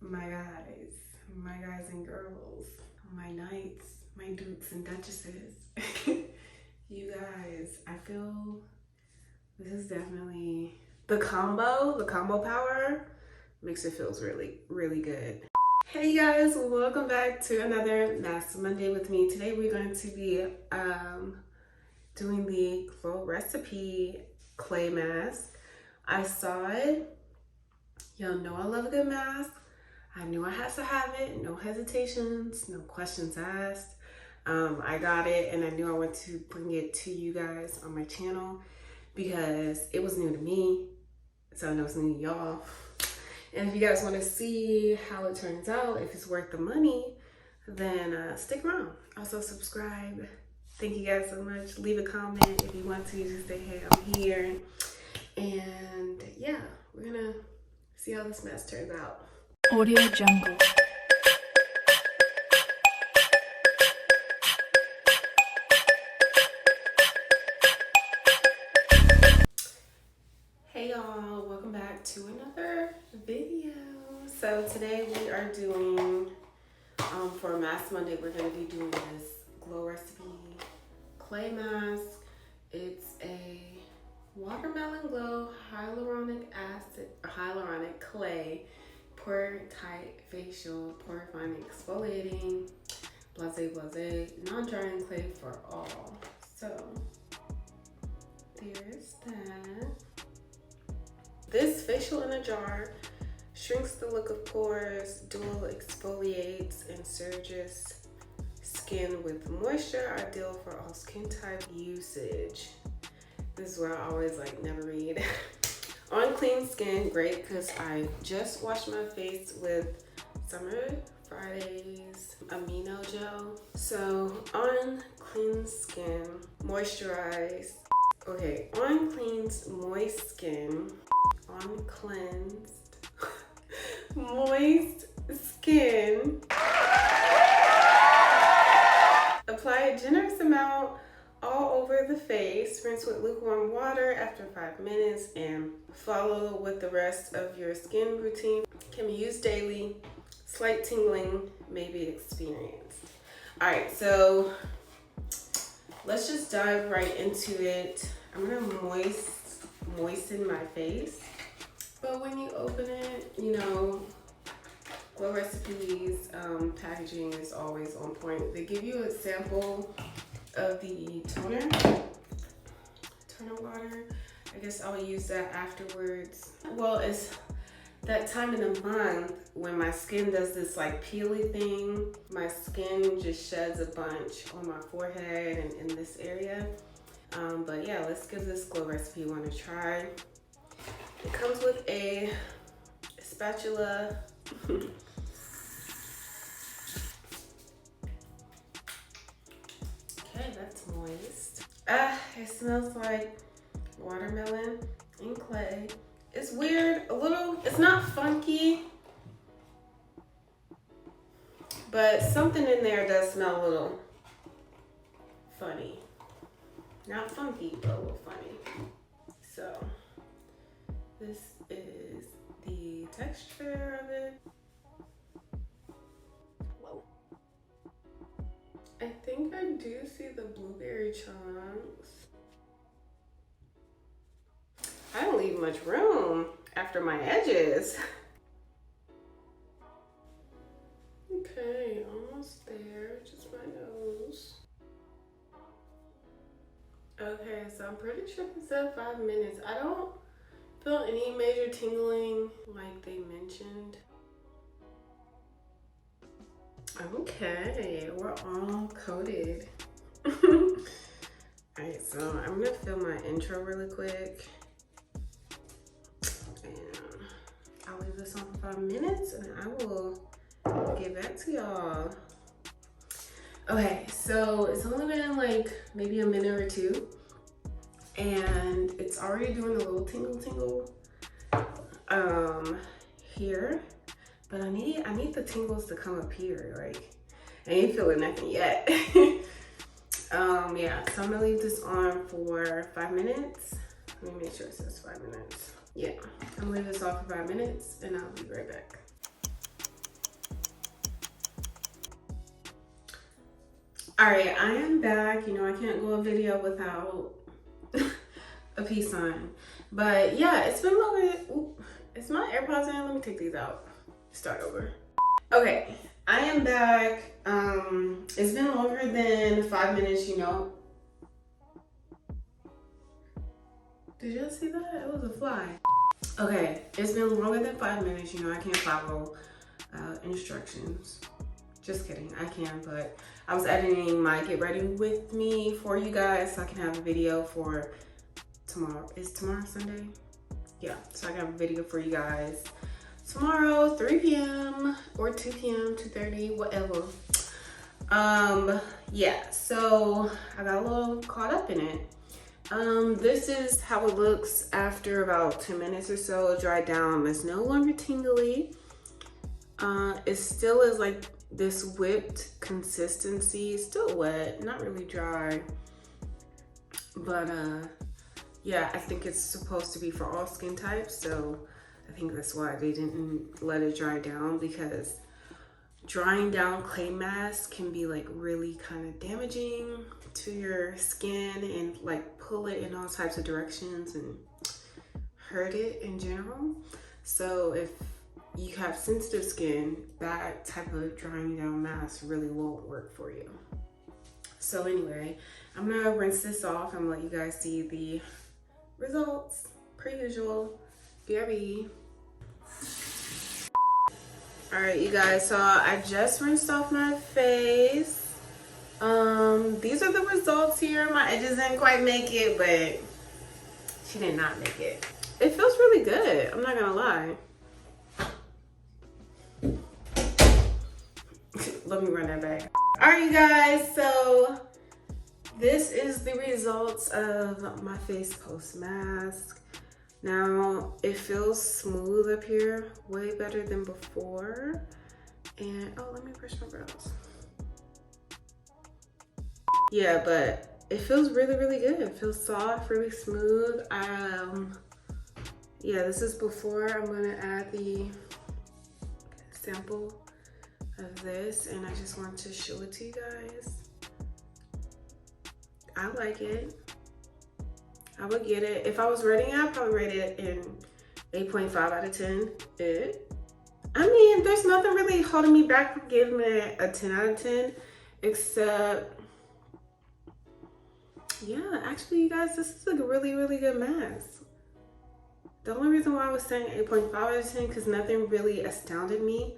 my guys and girls, my knights, my dukes and duchesses. You guys, I feel this is definitely the combo power makes it feels really, really good. Hey guys, welcome back to another Mask Monday with me. Today we're going to be doing the Glow Recipe clay mask. I saw it. Y'all know I love a good mask. I knew I had to have it. No hesitations, no questions asked. I got it and I knew I wanted to bring it to you guys on my channel because it was new to me. So I know it's new to y'all. And if you guys want to see how it turns out, if it's worth the money, then stick around. Also subscribe. Thank you guys so much. Leave a comment if you want to. Just say, hey, I'm here. And yeah, we're gonna see how this mess turns out. Audio Jungle. Hey y'all, welcome back to another video. So today we are doing, for Mask Monday, we're gonna be doing this Glow Recipe clay mask. It's a watermelon glow hyaluronic clay Pore-Tight facial pore refining exfoliating blase non-drying clay for all. So there's that. This facial in a jar shrinks the look of pores, dual exfoliates and surges skin with moisture, ideal for all skin type usage. This is where I always never read. On clean skin, great because I just washed my face with CessMercedes amino gel. So on clean skin, moisturize. Okay, on cleansed, moist skin, on cleansed, moist skin. Apply a generous amount all over the face. Rinse with lukewarm water after 5 minutes and follow with the rest of your skin routine. Can be used daily. Slight tingling may be experienced. All right, so let's just dive right into it. I'm gonna moisten my face. But when you open it, you know, Glow Recipes packaging is always on point. They give you a sample of the toner water. I guess I'll use that afterwards. Well, it's that time in the month when my skin does this peely thing. My skin just sheds a bunch on my forehead and in this area. But yeah, let's give this Glow Recipe one a try. It comes with a spatula. Okay, that's moist. It smells like watermelon and clay. It's weird, it's not funky, but something in there does smell a little funny. Not funky, but a little funny. So this is the texture of it. Whoa. I think I do see the blueberry chunks. I don't leave much room after my edges. Okay, almost there, just my nose. Okay, so I'm pretty sure it said 5 minutes. I don't feel any major tingling like they mentioned. Okay, we're all coated. Alright, so I'm gonna film my intro really quick. And I'll leave this on for 5 minutes and I will get back to y'all. Okay, so it's only been maybe a minute or two. And it's already doing a little tingle here. But I need the tingles to come up here, I ain't feeling nothing yet. Yeah, so I'm gonna leave this on for 5 minutes. Let me make sure it says 5 minutes. Yeah, I'm gonna leave this off for 5 minutes and I'll be right back. All right, I am back. You know, I can't go a video without a peace sign. But yeah, it's been longer. Ooh, is my AirPods in? Let me take these out. Start over. Okay, I am back. It's been longer than 5 minutes, you know. Did y'all see that? It was a fly. Okay, it's been longer than 5 minutes, you know. I can't follow instructions. Just kidding, I can, but I was editing my get ready with me for you guys so I can have a video for tomorrow. Is tomorrow Sunday? Yeah, so I can have a video for you guys tomorrow, 3 p.m. or 2 p.m., 2:30, whatever. Yeah, so I got a little caught up in it. This is how it looks after about 10 minutes or so. It dried down. It's no longer tingly. It still is like this whipped consistency, still wet, not really dry, but yeah, I think it's supposed to be for all skin types, so I think that's why they didn't let it dry down, because drying down clay masks can be like really kind of damaging to your skin and like pull it in all types of directions and hurt it in general. So if you have sensitive skin, that type of drying down mask really won't work for you. So anyway, I'm gonna rinse this off and let you guys see the results per usual. BRB. All right, you guys, so I just rinsed off my face. These are the results here. My edges didn't quite make it, but she did not make it. It feels really good, I'm not gonna lie. Let me run that back. All right, you guys, so this is the results of my face post mask. Now it feels smooth up here, way better than before. And oh, let me brush my brows. Yeah, but it feels really, really good. It feels soft, really smooth. Yeah, this is before. I'm gonna add the sample of this, and I just want to show it to you guys. I like it. I would get it. If I was rating it, I'd probably rate it in 8.5 out of 10. I mean, there's nothing really holding me back from giving it a 10 out of 10, except, yeah, actually, you guys, this is a really, really good mask. The only reason why I was saying 8.5 out of 10, because nothing really astounded me,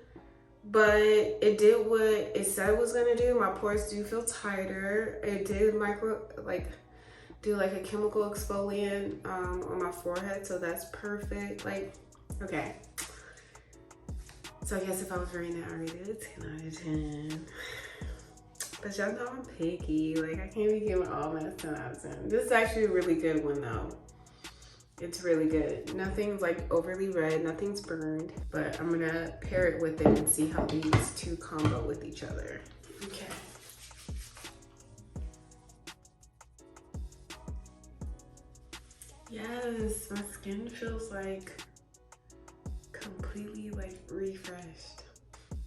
but it did what it said it was gonna do. My pores do feel tighter. It did do like a chemical exfoliant on my forehead, so that's perfect. Like, okay. So I guess if I was rating it, I rated it a 10 out of 10. But y'all know I'm picky. Like, I can't be giving all my 10 out of 10. This is actually a really good one though. It's really good. Nothing's like overly red, nothing's burned, but I'm gonna pair it with it and see how these two combo with each other. Okay. Yes, my skin feels like completely like refreshed.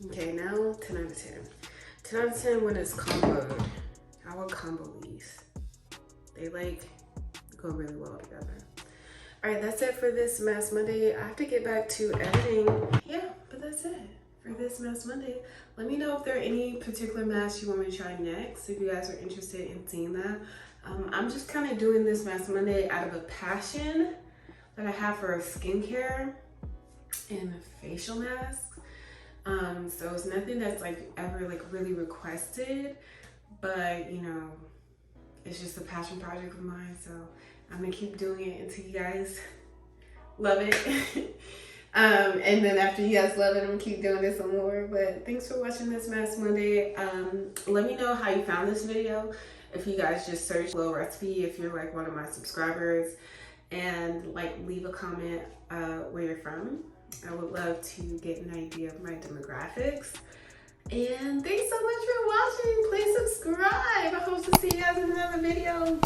Okay, now 10 out of 10. 10 out of 10 when it's comboed. I would combo these. They like go really well together. All right, that's it for this Mask Monday. I have to get back to editing. Yeah, but that's it for this Mask Monday. Let me know if there are any particular masks you want me to try next, if you guys are interested in seeing that. I'm just kind of doing this Mask Monday out of a passion that I have for skincare and facial masks. So it's nothing that's like ever like really requested, but you know, it's just a passion project of mine. So I'm gonna keep doing it until you guys love it. And then after you guys love it, I'm gonna keep doing this some more. But thanks for watching this Mask Monday. Let me know how you found this video. If you guys just search Glow Recipe, if you're like one of my subscribers, and like leave a comment where you're from. I would love to get an idea of my demographics. And thanks so much for watching. Please subscribe. I hope to see you guys in another video.